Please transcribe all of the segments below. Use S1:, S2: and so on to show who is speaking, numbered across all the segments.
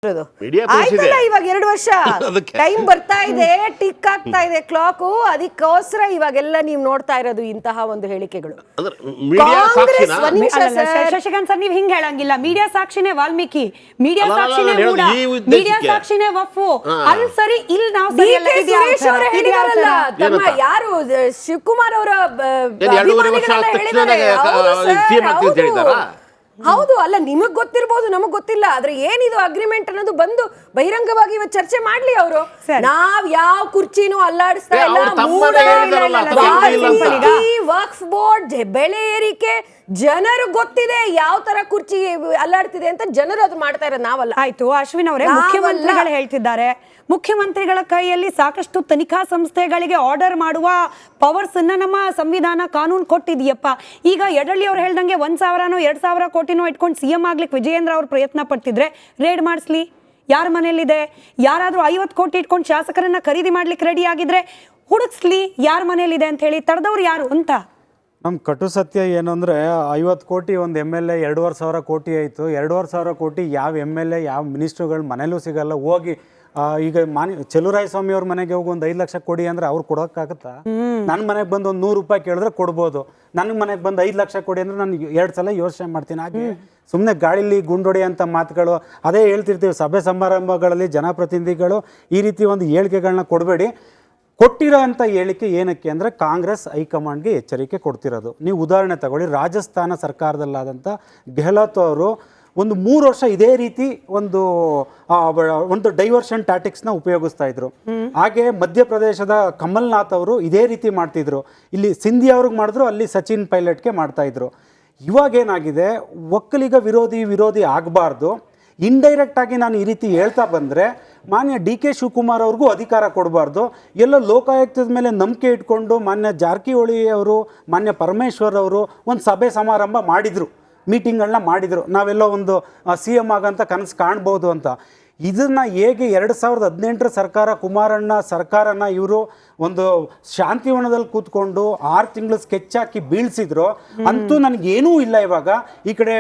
S1: ಆಯ್ತಲ್ಲ ಇವಾಗ 2 ವರ್ಷ ಟೈಮ್ ಬರ್ತಾ ಇದೆ, ಟಿಕ್ ಆಗ್ತಾ ಇದೆ ಕ್ಲಾಕ್. ಅದಕ್ಕೋಸ್ಕರ ಇವಾಗೆಲ್ಲ ನೀವು ನೋಡ್ತಾ ಇರೋದು ಇಂತಹ ಒಂದು ಹೇಳಿಕೆಗಳು.
S2: ಶಶಿಕಾಂತ್ ಸರ್, ನೀವು ಹಿಂಗ್ ಹೇಳಂಗಿಲ್ಲ. ಮೀಡಿಯಾ ಸಾಕ್ಷಿನೇ ವಾಲ್ಮೀಕಿ, ಮೀಡಿಯಾ ಸಾಕ್ಷಿನೇ ಮೂಡ, ಮೀಡಿಯಾ ಸಾಕ್ಷಿನೇ ವಫು. ಅಲ್ಲಿ ಸರಿ, ಇಲ್ಲಿ ನಾವು
S1: ಯಾರು ಶಿವಕುಮಾರ್ ಅವರ ಹೌದು ಅಲ್ಲ, ನಿಮಗ್ ಗೊತ್ತಿರಬಹುದು, ನಮಗ್ ಗೊತ್ತಿಲ್ಲ. ಆದ್ರೆ ಏನಿದು ಅಗ್ರಿಮೆಂಟ್ ಅನ್ನೋದು ಬಂದು ಬಹಿರಂಗವಾಗಿ ಇವತ್ತು ಚರ್ಚೆ ಮಾಡ್ಲಿ ಅವರು. ನಾವ್ ಯಾವ ಕುರ್ಚಿನೂ ಅಲ್ಲಾಡಿಸ್ತಾ ಇಲ್ಲ. ವಕ್ಫ್ ಬೋರ್ಡ್ ಬೆಲೆ ಏರಿಕೆ ಜನರು ಗೊತ್ತಿದೆ, ಯಾವ ತರ ಕುರ್ಚಿ ಅಲ್ಲಾಡ್ತಿದೆ ಅಂತ ಜನರು ಅದು ಮಾಡ್ತಾ ಇರೋದು, ನಾವಲ್ಲ.
S2: ಆಯ್ತು ಅಶ್ವಿನ್ ಅವರೇ, ಮುಖ್ಯಮಂತ್ರಿಗಳು ಹೇಳ್ತಿದ್ದಾರೆ, ಮುಖ್ಯಮಂತ್ರಿಗಳ ಕೈಯಲ್ಲಿ ಸಾಕಷ್ಟು ತನಿಖಾ ಸಂಸ್ಥೆಗಳಿಗೆ ಆರ್ಡರ್ ಮಾಡುವ ಪವರ್ಸ್ ಅನ್ನ ನಮ್ಮ ಸಂವಿಧಾನ ಕಾನೂನು ಕೊಟ್ಟಿದೆಯಪ್ಪ. ಈಗ ಯಡಳ್ಳಿ ಅವ್ರು ಹೇಳ್ದಂಗೆ 1,000ನೋ 2,000 ಕೋಟಿನೋ ಇಟ್ಕೊಂಡು ಸಿಎಂ ಆಗ್ಲಿಕ್ಕೆ ವಿಜಯೇಂದ್ರ ಅವ್ರು ಪ್ರಯತ್ನ ಪಡ್ತಿದ್ರೆ ರೇಡ್ ಮಾಡಿಸ್ಲಿ. ಯಾರ ಮನೇಲಿದೆ? ಯಾರಾದ್ರೂ 50 ಕೋಟಿ ಇಟ್ಕೊಂಡು ಶಾಸಕರನ್ನ ಖರೀದಿ ಮಾಡ್ಲಿಕ್ಕೆ ರೆಡಿ ಆಗಿದ್ರೆ ಹುಡುಕ್ಸ್ಲಿ ಯಾರ ಮನೇಲಿದೆ ಅಂತ ಹೇಳಿ. ತಡೆದವ್ರು ಯಾರು ಅಂತ.
S3: ನಮ್ಮ ಕಟು ಸತ್ಯ ಏನು ಅಂದರೆ 50 ಕೋಟಿ ಒಂದು MLA 2,500 ಕೋಟಿ ಆಯಿತು. 2,500 ಕೋಟಿ ಯಾವ MLA ಯಾವ ಮಿನಿಸ್ಟ್ರುಗಳ ಮನೇಲೂ ಸಿಗಲ್ಲ. ಹೋಗಿ ಈಗ ಚೆಲುವರಾಯಸ್ವಾಮಿ ಅವ್ರ ಮನೆಗೆ ಹೋಗಿ ಒಂದು 5 ಲಕ್ಷ ಕೊಡಿ ಅಂದರೆ ಅವ್ರು ಕೊಡೋಕ್ಕಾಗತ್ತಾ? ನನ್ನ ಮನೆಗೆ ಬಂದು ಒಂದು 100 ರೂಪಾಯಿ ಕೇಳಿದ್ರೆ ಕೊಡ್ಬೋದು. ನನ್ನ ಮನೆಗೆ ಬಂದು 5 ಲಕ್ಷ ಕೊಡಿ ಅಂದರೆ ನಾನು 2 ಸಲ ಯೋಚನೆ ಮಾಡ್ತೀನಿ. ಹಾಗೆ ಸುಮ್ಮನೆ ಗಾಳಿಲಿ ಗುಂಡೊಡಿ ಅಂತ ಮಾತುಗಳು ಅದೇ ಹೇಳ್ತಿರ್ತೀವಿ. ಸಭೆ ಸಮಾರಂಭಗಳಲ್ಲಿ ಜನಪ್ರತಿನಿಧಿಗಳು ಈ ರೀತಿ ಒಂದು ಹೇಳಿಕೆಗಳನ್ನ ಕೊಡಬೇಡಿ. ಕೊಟ್ಟಿರೋ ಅಂಥ ಹೇಳಿಕೆ ಏನಕ್ಕೆ ಅಂದರೆ ಕಾಂಗ್ರೆಸ್ ಹೈಕಮಾಂಡ್ಗೆ ಎಚ್ಚರಿಕೆ ಕೊಡ್ತಿರೋದು. ನೀವು ಉದಾಹರಣೆ ತಗೊಳ್ಳಿ, ರಾಜಸ್ಥಾನ ಸರ್ಕಾರದಲ್ಲಾದಂಥ ಗೆಹ್ಲೋಟ್ ಅವರು ಒಂದು 3 ವರ್ಷ ಇದೇ ರೀತಿ ಒಂದು ಡೈವರ್ಷನ್ ಟ್ಯಾಟಿಕ್ಸ್ನ ಉಪಯೋಗಿಸ್ತಾ ಇದ್ರು. ಹಾಗೆ ಮಧ್ಯಪ್ರದೇಶದ ಕಮಲ್ನಾಥ್ ಅವರು ಇದೇ ರೀತಿ ಮಾಡ್ತಿದ್ರು. ಇಲ್ಲಿ ಸಿಂಧಿ ಅವ್ರಿಗೆ ಮಾಡಿದ್ರು, ಅಲ್ಲಿ ಸಚಿನ್ ಪೈಲಟ್ಗೆ ಮಾಡ್ತಾ ಇದ್ರು. ಇವಾಗೇನಾಗಿದೆ, ಒಕ್ಕಲಿಗ ವಿರೋಧಿ ಆಗಬಾರ್ದು. ಇಂಡೈರೆಕ್ಟ್ ಆಗಿ ನಾನು ಈ ರೀತಿ ಹೇಳ್ತಾ ಬಂದರೆ ಮಾನ್ಯ DK ಶಿವಕುಮಾರ್ ಅವ್ರಿಗೂ ಅಧಿಕಾರ ಕೊಡಬಾರ್ದು. ಎಲ್ಲೋ ಲೋಕಾಯುಕ್ತದ ಮೇಲೆ ನಂಬಿಕೆ ಇಟ್ಕೊಂಡು ಮಾನ್ಯ ಜಾರಕಿಹೊಳಿ ಅವರು, ಮಾನ್ಯ ಪರಮೇಶ್ವರ್ ಅವರು ಒಂದು ಸಭೆ ಸಮಾರಂಭ ಮಾಡಿದರು, ಮೀಟಿಂಗ್ಗಳನ್ನ ಮಾಡಿದರು. ನಾವೆಲ್ಲೋ ಒಂದು CM ಆಗಂತ ಕನಸು ಕಾಣ್ಬೋದು ಅಂತ. ಇದನ್ನು ಹೇಗೆ 2018 ಸರ್ಕಾರ, ಕುಮಾರಣ್ಣ ಸರ್ಕಾರನ ಇವರು ಒಂದು ಶಾಂತಿವನದಲ್ಲಿ ಕೂತ್ಕೊಂಡು 6 ತಿಂಗಳು ಸ್ಕೆಚ್ ಹಾಕಿ ಬೀಳ್ಸಿದ್ರು. ಅಂತೂ ನನಗೇನೂ ಇಲ್ಲ. ಇವಾಗ ಈ ಕಡೆ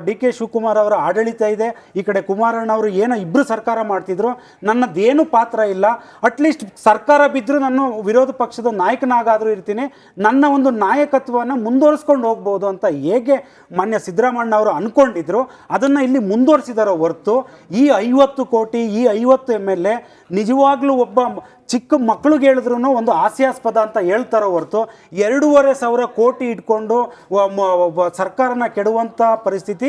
S3: DK ಶಿವಕುಮಾರ್ ಅವರ ಆಡಳಿತ ಇದೆ, ಈ ಕಡೆ ಕುಮಾರಣ್ಣ ಅವರು ಏನೋ ಇಬ್ಬರು ಸರ್ಕಾರ ಮಾಡ್ತಿದ್ರು. ನನ್ನದೇನು ಪಾತ್ರ ಇಲ್ಲ. ಅಟ್ಲೀಸ್ಟ್ ಸರ್ಕಾರ ಬಿದ್ದರೂ ನಾನು ವಿರೋಧ ಪಕ್ಷದ ನಾಯಕನಾಗಾದರೂ ಇರ್ತೀನಿ, ನನ್ನ ಒಂದು ನಾಯಕತ್ವನ ಮುಂದುವರಿಸ್ಕೊಂಡು ಹೋಗ್ಬೋದು ಅಂತ ಹೇಗೆ ಮಾನ್ಯ ಸಿದ್ದರಾಮಣ್ಣ ಅವರು ಅಂದ್ಕೊಂಡಿದ್ರು ಅದನ್ನು ಇಲ್ಲಿ ಮುಂದುವರಿಸಿದಾರೋ ಹೊರತು ಈ 50 ಕೋಟಿ, ಈ 50 MLA ನಿಜವಾಗ್ಲೂ ಒಬ್ಬ ಚಿಕ್ಕ ಮಕ್ಕಳಿಗೆ ಹೇಳಿದ್ರು ಒಂದು ಹಾಸ್ಯಾಸ್ಪದ ಅಂತ ಹೇಳ್ತಾರೋ ಹೊರತು 2,500 ಕೋಟಿ ಇಟ್ಕೊಂಡು ಸರ್ಕಾರನ ಕೆಡುವಂಥ ಪರಿಸ್ಥಿತಿ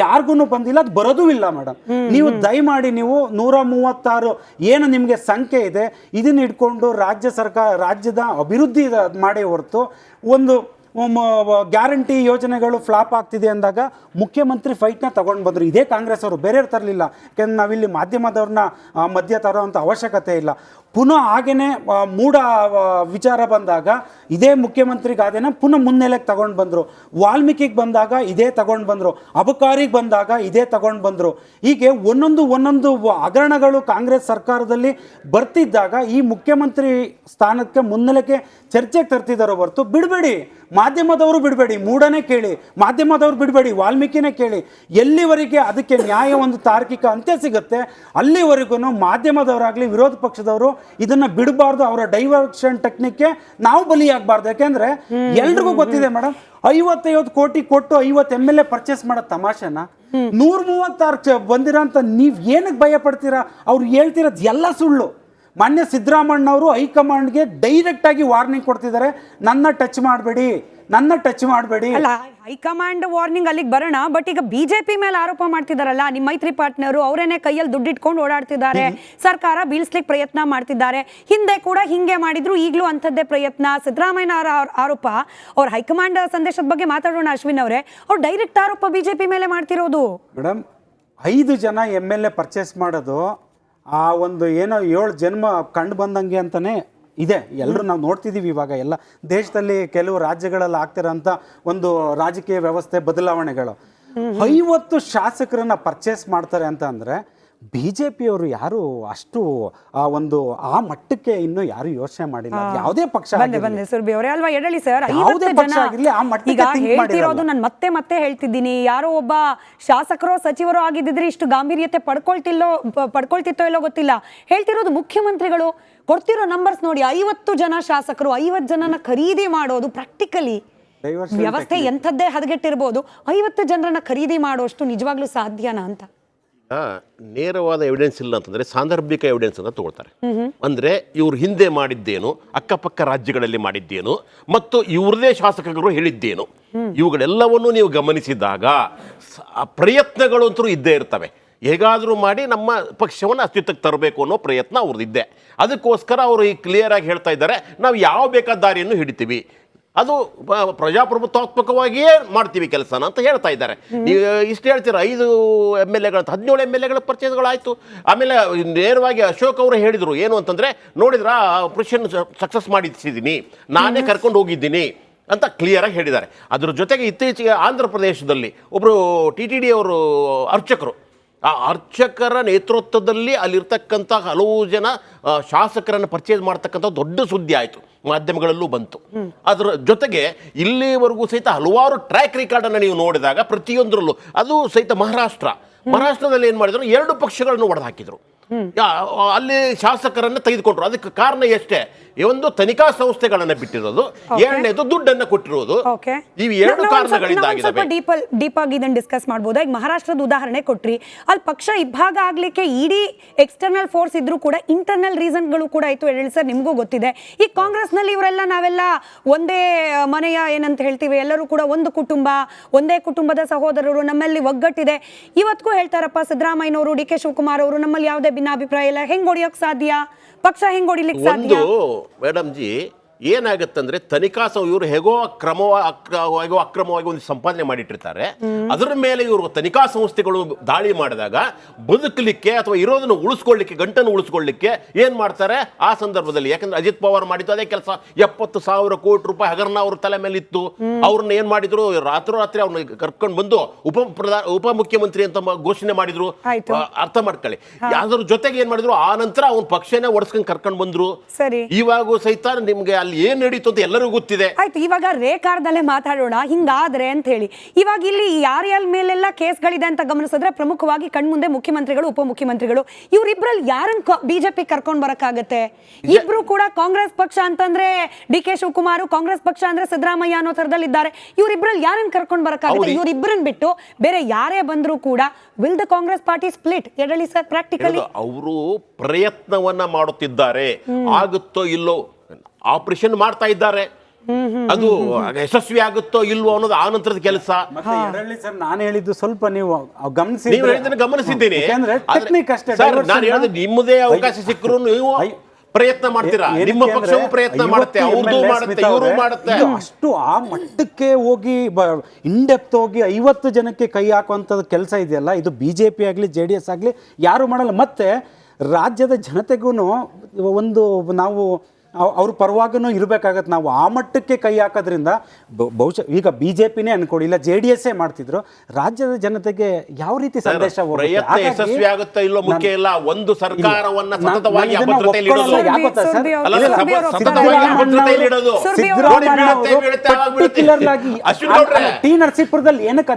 S3: ಯಾರಿಗೂ ಬಂದಿಲ್ಲ, ಅದು ಬರೋದೂ ಇಲ್ಲ ಮೇಡಮ್. ನೀವು ದಯಮಾಡಿ ನೀವು 136 ಏನು ನಿಮಗೆ ಸಂಖ್ಯೆ ಇದೆ ಇದನ್ನ ಇಟ್ಕೊಂಡು ರಾಜ್ಯದ ಅಭಿವೃದ್ಧಿ ಮಾಡಿ ಹೊರತು ಒಂದು ಗ್ಯಾರಂಟಿ ಯೋಜನೆಗಳು ಫ್ಲಾಪ್ ಆಗ್ತಿದೆ ಅಂದಾಗ ಮುಖ್ಯಮಂತ್ರಿ ಫೈಟ್ನ ತಗೊಂಡು ಬಂದರು. ಇದೇ ಕಾಂಗ್ರೆಸ್ ಅವರು, ಬೇರೆಯವ್ರು ತರಲಿಲ್ಲ. ಯಾಕೆಂದ್ರೆ ನಾವಿಲ್ಲಿ ಮಾಧ್ಯಮದವ್ರನ್ನ ಮಧ್ಯ ತರೋವಂಥ ಅವಶ್ಯಕತೆ ಇಲ್ಲ. ಪುನಃ ಹಾಗೇ ಮೂಢ ವಿಚಾರ ಬಂದಾಗ ಇದೇ ಮುಖ್ಯಮಂತ್ರಿಗಾದೇನೆ ಪುನಃ ಮುನ್ನೆಲೆಗೆ ತಗೊಂಡು ಬಂದರು. ವಾಲ್ಮೀಕಿಗೆ ಬಂದಾಗ ಇದೇ ತಗೊಂಡು ಬಂದರು. ಅಬಕಾರಿಗೆ ಬಂದಾಗ ಇದೇ ತಗೊಂಡು ಬಂದರು. ಹೀಗೆ ಒಂದೊಂದು ಹಗರಣಗಳು ಕಾಂಗ್ರೆಸ್ ಸರ್ಕಾರದಲ್ಲಿ ಬರ್ತಿದ್ದಾಗ ಈ ಮುಖ್ಯಮಂತ್ರಿ ಸ್ಥಾನಕ್ಕೆ ಮುನ್ನೆಲೆಗೆ ಚರ್ಚೆಗೆ ತರ್ತಿದ್ದಾರೋ ಹೊರತು ಬಿಡಬೇಡಿ. ಮಾಧ್ಯಮದವರು ಬಿಡಬೇಡಿ, ಮೂಢನೇ ಕೇಳಿ. ಮಾಧ್ಯಮದವ್ರು ಬಿಡಬೇಡಿ, ವಾಲ್ಮೀಕಿನೇ ಕೇಳಿ. ಎಲ್ಲಿವರೆಗೆ ಅದಕ್ಕೆ ನ್ಯಾಯ ಒಂದು ತಾರ್ಕಿಕ ಅಂತ್ಯ ಸಿಗುತ್ತೆ ಅಲ್ಲಿವರೆಗೂ ಮಾಧ್ಯಮದವರಾಗಲಿ ವಿರೋಧ ಪಕ್ಷದವರು ಇದನ್ನ ಬಿಡಬಾರ್ದು. ಅವರ ಡೈವರ್ಷನ್ ಟೆಕ್ನಿಕ್ಗೆ ನಾವು ಬಲಿಯಾಗಬಾರ್ದು. ಯಾಕೆಂದ್ರೆ ಎಲ್ರಿಗೂ ಗೊತ್ತಿದೆ ಮೇಡಮ್, 55 ಕೋಟಿ ಕೊಟ್ಟು 50 MLA ಪರ್ಚೇಸ್ ಮಾಡೋ ತಮಾಷೆನ 136 ಬಂದಿರೋಂಥ ನೀವು ಏನಕ್ಕೆ ಭಯ ಪಡ್ತೀರಾ? ಅವ್ರು ಹೇಳ್ತಿರೋದು ಎಲ್ಲ ಸುಳ್ಳು. ಮಾನ್ಯ ಸಿದ್ದರಾಮಣ್ಣವರು ಹೈಕಮಾಂಡ್ಗೆ ಡೈರೆಕ್ಟ್ ಆಗಿ ವಾರ್ನಿಂಗ್ ಕೊಡ್ತಿದ್ದಾರೆ, ನನ್ನ ಟಚ್ ಮಾಡಬೇಡಿ.
S2: ಅಲ್ಲ, ಹೈಕಮಾಂಡ್ ವಾರ್ನಿಂಗ್ ಅಲ್ಲಿಗೆ ಬರೋಣ. ಬಟ್ ಈಗ ಬಿಜೆಪಿ ಮೇಲೆ ಆರೋಪ ಮಾಡ್ತಿದಾರಲ್ಲ, ನಿಮ್ಮ ಮೈತ್ರಿ ಪಾರ್ಟ್ನರು ಅವರೇನೆ ಕೈಯಲ್ಲಿ ದುಡ್ಡಿಟ್ಕೊಂಡು ಓಡಾಡ್ತಿದ್ದಾರೆ, ಸರ್ಕಾರ ಬೀಳ್ಸ್ಲಿಕ್ಕೆ ಪ್ರಯತ್ನ ಮಾಡ್ತಿದ್ದಾರೆ. ಹಿಂದೆ ಕೂಡ ಹಿಂಗೆ ಮಾಡಿದ್ರು, ಈಗಲೂ ಅಂಥದ್ದೇ ಪ್ರಯತ್ನ. ಸಿದ್ದರಾಮಯ್ಯ ಆರೋಪ, ಅವ್ರ ಹೈಕಮಾಂಡ್ ಸಂದೇಶದ ಬಗ್ಗೆ ಮಾತಾಡೋಣ ಅಶ್ವಿನ್ ಅವರೇ. ಅವ್ರು ಡೈರೆಕ್ಟ್ ಆರೋಪ ಬಿಜೆಪಿ ಮೇಲೆ ಮಾಡ್ತಿರೋದು.
S3: ಮೇಡಮ್, 5 ಜನ MLA ಪರ್ಚೇಸ್ ಮಾಡೋದು ಆ ಒಂದು ಏನೋ 7 ಜನ್ಮ ಕಂಡು ಬಂದಂಗೆ ಅಂತಾನೆ ಇದೆ. ಎಲ್ಲರೂ ನಾವು ನೋಡ್ತಿದ್ದೀವಿ. ಇವಾಗ ಎಲ್ಲ ದೇಶದಲ್ಲಿ ಕೆಲವು ರಾಜ್ಯಗಳಲ್ಲಿ ಆಗ್ತಿರೋಂಥ ಒಂದು ರಾಜಕೀಯ ವ್ಯವಸ್ಥೆ ಬದಲಾವಣೆಗಳು. 50 ಶಾಸಕರನ್ನ ಪರ್ಚೇಸ್ ಮಾಡ್ತಾರೆ ಅಂತ ಅಂದರೆ ಬಿಜೆಪಿಯವರು ಯಾರು ಅಷ್ಟು ಆ ಮಟ್ಟಕ್ಕೆ ಇನ್ನು ಯಾರು ಯೋಚನೆ ಮಾಡಿಲ್ಲ. ಯಾವುದೇ ಪಕ್ಷ
S2: ಬಂದೆ ಸುರ್ಬಿ ಅವರೇ ಅಲ್ವಾ ಯಡಳಿ ಸರ್,
S3: ಯಾವುದೇ ಪಕ್ಷ ಆಗಿರ್ಲಿ ಆ ಮಟ್ಟಕ್ಕೆ
S2: ಈಗ
S3: think
S2: ಹೇಳ್ತಿರೋದು ನಾನು ಮತ್ತೆ ಹೇಳ್ತಿದ್ದೀನಿ, ಯಾರೋ ಒಬ್ಬ ಶಾಸಕರೋ ಸಚಿವರೋ ಆಗಿದ್ದಿದ್ರೆ ಇಷ್ಟು ಗಾಂಭೀರ್ಯತೆ ಪಡ್ಕೊಳ್ತಿತ್ತೋ ಇಲ್ಲೋ ಗೊತ್ತಿಲ್ಲ. ಹೇಳ್ತಿರೋದು ಮುಖ್ಯಮಂತ್ರಿಗಳು ಕೊಡ್ತಿರೋ ನಂಬರ್ಸ್ ನೋಡಿ, 50 ಜನ ಶಾಸಕರು 50 ಜನನ ಖರೀದಿ ಮಾಡೋದು ಪ್ರಾಕ್ಟಿಕಲಿ ವ್ಯವಸ್ಥೆ ಎಂಥದ್ದೇ ಹದಗೆಟ್ಟಿರ್ಬೋದು, 50 ಜನರನ್ನ ಖರೀದಿ ಮಾಡೋಷ್ಟು ನಿಜವಾಗ್ಲೂ ಸಾಧ್ಯನಾ ಅಂತ.
S4: ನೇರವಾದ ಎವಿಡೆನ್ಸ್ ಇಲ್ಲ ಅಂತಂದ್ರೆ ಸಾಂದರ್ಭಿಕ ಎವಿಡೆನ್ಸ್ ಅಂತ ತಗೊಳ್ತಾರೆ. ಅಂದ್ರೆ ಇವ್ರು ಹಿಂದೆ ಮಾಡಿದ್ದೇನು, ಅಕ್ಕಪಕ್ಕ ರಾಜ್ಯಗಳಲ್ಲಿ ಮಾಡಿದ್ದೇನು, ಮತ್ತು ಇವ್ರದೇ ಶಾಸಕರು ಹೇಳಿದ್ದೇನು, ಇವುಗಳೆಲ್ಲವನ್ನು ನೀವು ಗಮನಿಸಿದಾಗ ಪ್ರಯತ್ನಗಳು ಅಂತೂ ಇದ್ದೇ ಇರ್ತವೆ. ಹೇಗಾದರೂ ಮಾಡಿ ನಮ್ಮ ಪಕ್ಷವನ್ನು ಅಸ್ತಿತ್ವಕ್ಕೆ ತರಬೇಕು ಅನ್ನೋ ಪ್ರಯತ್ನ ಅವ್ರದ್ದಿದ್ದೆ. ಅದಕ್ಕೋಸ್ಕರ ಅವರು ಈ ಕ್ಲಿಯರ್ ಆಗಿ ಹೇಳ್ತಾ ಇದ್ದಾರೆ, ನಾವು ಯಾವ ಬೇಕಾದ ದಾರಿಯನ್ನು ಹಿಡಿತೀವಿ, ಅದು ಪ್ರಜಾಪ್ರಭುತ್ವಾತ್ಮಕವಾಗಿಯೇ ಮಾಡ್ತೀವಿ ಕೆಲಸನ ಅಂತ ಹೇಳ್ತಾ ಇದ್ದಾರೆ. ನೀವು ಇಷ್ಟು ಹೇಳ್ತೀರ 5 MLA 17 MLA ಪರ್ಚೇಸ್ಗಳಾಯಿತು. ಆಮೇಲೆ ನೇರವಾಗಿ ಅಶೋಕ್ ಅವರು ಹೇಳಿದರು ಏನು ಅಂತಂದರೆ, ನೋಡಿದ್ರ ಆಪರೇಷನ್ ಸಕ್ಸಸ್ ಮಾಡಿಸಿದ್ದೀನಿ, ನಾನೇ ಕರ್ಕೊಂಡು ಹೋಗಿದ್ದೀನಿ ಅಂತ ಕ್ಲಿಯರಾಗಿ ಹೇಳಿದ್ದಾರೆ. ಅದ್ರ ಜೊತೆಗೆ ಇತ್ತೀಚೆಗೆ ಆಂಧ್ರ ಪ್ರದೇಶದಲ್ಲಿ ಒಬ್ಬರು TTD ಅವರು ಅರ್ಚಕರು, ಆ ಅರ್ಚಕರ ನೇತೃತ್ವದಲ್ಲಿ ಅಲ್ಲಿರ್ತಕ್ಕಂಥ ಹಲವು ಜನ ಶಾಸಕರನ್ನು ಪರ್ಚೇಸ್ ಮಾಡ್ತಕ್ಕಂಥ ದೊಡ್ಡ ಸುದ್ದಿ ಆಯಿತು, ಮಾಧ್ಯಮಗಳಲ್ಲೂ ಬಂತು. ಅದರ ಜೊತೆಗೆ ಇಲ್ಲಿವರೆಗೂ ಸಹಿತ ಹಲವಾರು ಟ್ರ್ಯಾಕ್ ರೆಕಾರ್ಡನ್ನು ನೀವು ನೋಡಿದಾಗ ಪ್ರತಿಯೊಂದರಲ್ಲೂ ಅದು ಸಹಿತ ಮಹಾರಾಷ್ಟ್ರದಲ್ಲಿ ಏನು ಮಾಡಿದ್ರು, 2 ಪಕ್ಷಗಳನ್ನು ಒಡೆದು ಹಾಕಿದ್ರು, ಅಲ್ಲಿ ಶಾಸಕರನ್ನು ತೆಗೆದುಕೊಂಡ್ರು. ಅದಕ್ಕೆ ಕಾರಣ ಎಷ್ಟೇ, ಒಂದು ತನಿಖಾ ಸಂಸ್ಥೆಗಳನ್ನು ಬಿಟ್ಟಿರೋದು, ಎರಡನೇದು ದುಡ್ಡನ್ನು ಕೊಟ್ಟಿರೋದು. ಇವು 2 ಕಾರಣಗಳಿಂದ
S2: ಡೀಪ್ ಆಗಿ ಇದನ್ನು ಡಿಸ್ಕಸ್ ಮಾಡಬಹುದು. ಈಗ ಮಹಾರಾಷ್ಟ್ರದ ಉದಾಹರಣೆ ಕೊಟ್ರಿ, ಅಲ್ಲಿ ಪಕ್ಷ ಇಬ್ಬಾಗ ಆಗ್ಲಿಕ್ಕೆ ಇಡೀ ಎಕ್ಸ್ಟರ್ನಲ್ ಫೋರ್ಸ್ ಇದ್ರೂ ಕೂಡ ಇಂಟರ್ನಲ್ ರೀಸನ್ಗಳು ಕೂಡ ಆಯ್ತು. ಹೇಳಿ ಸರ್, ನಿಮಗೂ ಗೊತ್ತಿದೆ. ಈ ಕಾಂಗ್ರೆಸ್ ನಲ್ಲಿ ಇವರೆಲ್ಲ ನಾವೆಲ್ಲ ಒಂದೇ ಮನೆಯ ಏನಂತ ಹೇಳ್ತೀವಿ, ಎಲ್ಲರೂ ಕೂಡ ಒಂದು ಕುಟುಂಬ, ಒಂದೇ ಕುಟುಂಬದ ಸಹೋದರರು, ನಮ್ಮಲ್ಲಿ ಒಗ್ಗಟ್ಟಿದೆ. ಇವತ್ತಿಗೂ ಹೇಳ್ತಾರಪ್ಪ ಸಿದ್ದರಾಮಯ್ಯನವರು, DK ಶಿವಕುಮಾರ್ ಅವರು, ನಮ್ಮಲ್ಲಿ ಯಾವುದೇ ಭಿನ್ನಾಭಿಪ್ರಾಯ ಇಲ್ಲ. ಹೆಂಗ್ ಹೊಡಿಯೋಕ್ ಸಾಧ್ಯ, ಪಕ್ಷ ಹೆಂಗ್ ಹೊಡಿಲಿಕ್ಕೆ ಸಾಧ್ಯ?
S4: ಮೇಡಮ್ ಜಿ, ಏನಾಗುತ್ತಂದ್ರೆ ತನಿಖಾ ಇವರು ಹೇಗೋ ಅಕ್ರಮವಾಗಿ ಒಂದು ಸಂಪಾದನೆ ಮಾಡಿಟ್ಟಿರ್ತಾರೆ. ಅದರ ಮೇಲೆ ಇವರು ತನಿಖಾ ಸಂಸ್ಥೆಗಳು ದಾಳಿ ಮಾಡಿದಾಗ ಬದುಕಲಿಕ್ಕೆ ಅಥವಾ ಇರೋದನ್ನು ಉಳಿಸ್ಕೊಳ್ಳಿಕ್ಕೆ, ಗಂಟನ್ನು ಉಳಿಸ್ಕೊಳ್ಳಿಕ್ಕೆ ಏನ್ ಮಾಡ್ತಾರೆ ಆ ಸಂದರ್ಭದಲ್ಲಿ, ಯಾಕಂದ್ರೆ ಅಜಿತ್ ಪವಾರ್ ಮಾಡಿದ್ದು ಅದೇ ಕೆಲಸ. 70,000 ಕೋಟಿ ರೂಪಾಯಿ ಹಗರಣ ಅವ್ರ ತಲೆ ಮೇಲೆ ಇತ್ತು. ಅವ್ರನ್ನ ಏನ್ ಮಾಡಿದ್ರು, ರಾತ್ರಿ ಅವ್ರನ್ನ ಕರ್ಕೊಂಡು ಬಂದು ಉಪಮುಖ್ಯಮಂತ್ರಿ ಅಂತ ಘೋಷಣೆ ಮಾಡಿದ್ರು. ಅರ್ಥ ಮಾಡ್ಕೊಳ್ಳಿ. ಅದ್ರ ಜೊತೆಗೆ ಏನ್ ಮಾಡಿದ್ರು, ಆ ನಂತರ ಅವ್ನ ಪಕ್ಷನೇ ಒಡ್ಸ್ಕೊಂಡು ಕರ್ಕೊಂಡು ಬಂದ್ರು. ಇವಾಗೂ ಸಹಿತ ನಿಮ್ಗೆ ಅಲ್ಲಿ ಏನ್ ನಡೀತು ಅಂತ ಎಲ್ಲರಿಗೂ ಗೊತ್ತಿದೆ.
S2: ಆಯ್ತು, ಇವಾಗ ರೇಖಾರ್ದಲ್ಲೇ ಮಾತಾಡೋಣ ಹಿಂಗಾದ್ರೆ ಅಂತ ಹೇಳಿ. ಇವಾಗ ಇಲ್ಲಿ ಯಾರ್ಯಾರ ಮೇಲೆಲ್ಲ ಕೇಸ್ಗಳಿದೆ ಅಂತ ಗಮನಿಸಿದ್ರೆ ಪ್ರಮುಖವಾಗಿ ಕಣ್ಮುಂದೆ ಮುಖ್ಯಮಂತ್ರಿಗಳು, ಉಪಮುಖ್ಯಮಂತ್ರಿಗಳು, ಇವರಿಬ್ರಲ್ಲಿ ಯಾರನ್ನ ಬಿಜೆಪಿ ಕರ್ಕೊಂಡ್ ಬರಕ್ಕಾಗತ್ತೆ? ಇಬ್ರು ಕೂಡ ಕಾಂಗ್ರೆಸ್ ಪಕ್ಷ ಅಂತಂದ್ರೆ DK ಶಿವಕುಮಾರ್, ಕಾಂಗ್ರೆಸ್ ಪಕ್ಷ ಅಂದ್ರೆ ಸಿದ್ದರಾಮಯ್ಯ ಅನ್ನೋ ತರದಲ್ಲಿ ಇದ್ದಾರೆ. ಇವರಿಬ್ರಲ್ಲಿ ಯಾರನ್ನ ಕರ್ಕೊಂಡ್ ಬರಕ್ಕಾಗತ್ತೆ? ಇವರಿಬ್ಬರನ್ನ ಬಿಟ್ಟು ಬೇರೆ ಯಾರೇ ಬಂದ್ರು ಕೂಡ will the Congress party split? ಹೇಳಿ ಸರ್, ಪ್ರಾಕ್ಟಿಕಲಿ
S4: ಅವರು ಪ್ರಯತ್ನವನ್ನ ಮಾಡುತ್ತಿದ್ದಾರೆ. ಆಗುತ್ತೋ ಇಲ್ಲೋ, ಆಪರೇಷನ್ ಮಾಡ್ತಾ ಇದ್ದಾರೆ. ಅದು ಯಶಸ್ವಿ ಆಗುತ್ತೋ ಇಲ್ವೋ ಅನ್ನೋದು ಆ ನಂತರದ ಕೆಲಸ.
S3: ಸರ್, ನಾನು ಹೇಳಿದ್ದು ಸ್ವಲ್ಪ ನೀವು
S4: ಗಮನಿಸಿದ್ದೀನಿ.
S3: ಸರ್,
S4: ನಾನು ಹೇಳಿದ ನಿಮ್ಮದೇ ಅವಕಾಶ ಸಿಕ್ಕರು ನೀವು ಪ್ರಯತ್ನ ಮಾಡ್ತೀರಾ, ನಿಮ್ಮ ಪಕ್ಷವೂ ಪ್ರಯತ್ನ ಮಾಡುತ್ತೆ, ಅವ್ರದ್ದು ಮಾಡುತ್ತೆ, ಇವರು ಮಾಡುತ್ತೆ.
S3: ಅಷ್ಟು ಆ ಮಟ್ಟಕ್ಕೆ ಹೋಗಿ ಇನ್ಡೆಪ್ತ್ ಹೋಗಿ 50 ಜನಕ್ಕೆ ಕೈ ಹಾಕುವಂಥದ್ದು ಕೆಲಸ ಇದೆಯಲ್ಲ, ಇದು BJP ಆಗಲಿ JDS ಆಗಲಿ ಯಾರು ಮಾಡಲ್ಲ. ಮತ್ತೆ ರಾಜ್ಯದ ಜನತೆಗೂ ಒಂದು ನಾವು ಅವ್ರ ಪರವಾಗೂ ಇರಬೇಕಾಗತ್ತೆ. ನಾವು ಆ ಮಟ್ಟಕ್ಕೆ ಕೈ ಹಾಕೋದ್ರಿಂದ ಬಹುಶಃ ಈಗ BJPನೇ ಅನ್ಕೊಡಿ, ಇಲ್ಲ JDS ಮಾಡ್ತಿದ್ರು, ರಾಜ್ಯದ ಜನತೆಗೆ ಯಾವ ರೀತಿ ಸಂದೇಶ
S4: ಪ್ರಯತ್ನ ಯಶಸ್ವಿ ಆಗುತ್ತಾ ಇಲ್ಲೋ ಮುಖ್ಯ ಇಲ್ಲ. ಒಂದು ಸರ್ಕಾರವನ್ನ ಸತತವಾಗಿ ಅಭದ್ರತೆಯಲ್ಲಿ ಇಡೋದು,
S3: T. ನರಸೀಪುರದಲ್ಲಿ ಏನಕ್ಕೆ